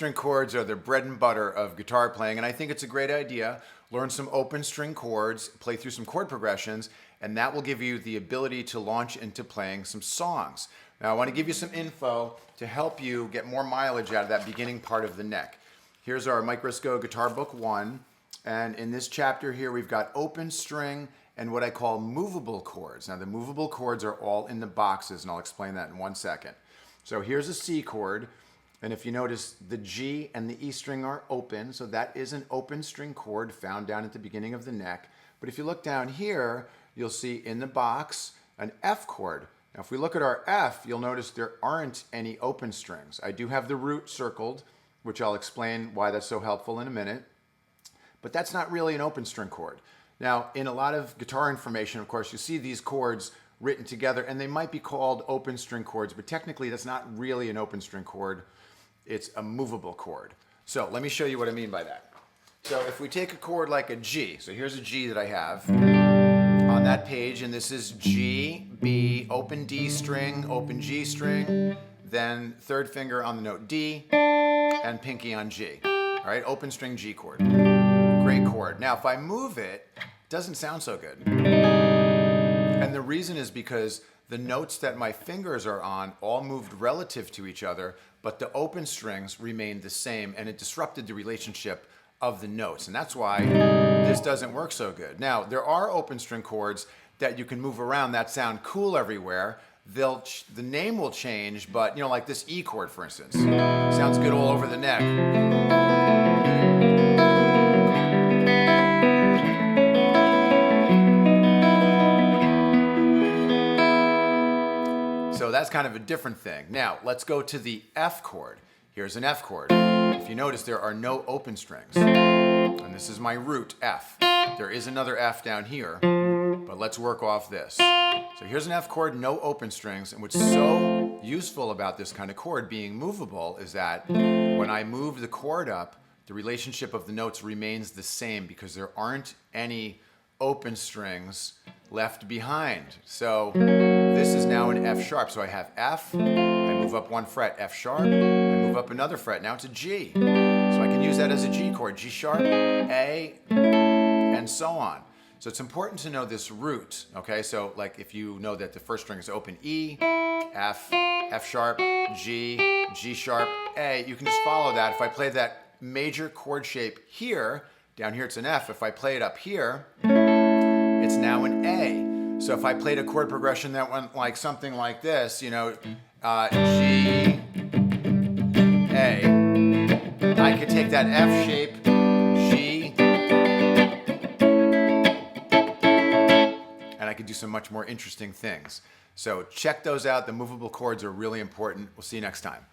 string chords are the bread and butter of guitar playing, and I think it's a great idea. Learn some open string chords, play through some chord progressions, and that will give you the ability to launch into playing some songs. Now I want to give you some info to help you get more mileage out of that beginning part of the neck. Here's our Mike Risko Guitar Book 1, and in this chapter here we've got open string and what I call movable chords. Now the movable chords are all in the boxes, and I'll explain that in 1 second. So here's a C chord, and if you notice, the G and the E string are open, so that is an open string chord found down at the beginning of the neck. But if you look down here, you'll see in the box an F chord. Now if we look at our F, you'll notice there aren't any open strings. I do have the root circled, which I'll explain why that's so helpful in a minute, but that's not really an open string chord. Now in a lot of guitar information, of course, you see these chords written together, and they might be called open string chords, but technically that's not really an open string chord. It's a movable chord. So let me show you what I mean by that. So if we take a chord like a G, so here's a G that I have on that page, and this is G, B, open D string, open G string, then third finger on the note D, and pinky on G. All right, open string G chord. Great chord. Now if I move it, it doesn't sound so good. And the reason is because the notes that my fingers are on all moved relative to each other, but the open strings remained the same, and it disrupted the relationship of the notes. And that's why this doesn't work so good. Now, there are open string chords that you can move around that sound cool everywhere. The name will change, but you know, like this E chord, for instance. Sounds good all over the neck. So that's kind of a different thing. Now, let's go to the F chord. Here's an F chord. If you notice, there are no open strings. And this is my root, F. There is another F down here, but let's work off this. So here's an F chord, no open strings, and what's so useful about this kind of chord being movable is that when I move the chord up, the relationship of the notes remains the same because there aren't any open strings left behind. So this is now an F sharp. So I have F, I move up 1 fret, F sharp, I move up another fret. Now it's a G. So I can use that as a G chord, G sharp, A, and so on. So it's important to know this root, okay? So like if you know that the first string is open E, F, F sharp, G, G sharp, A, you can just follow that. If I play that major chord shape here, down here it's an F. If I play it up here, it's now an A. So if I played a chord progression that went like something like this, you know, G, A, I could take that F shape, G, and I could do some much more interesting things. So check those out. The movable chords are really important. We'll see you next time.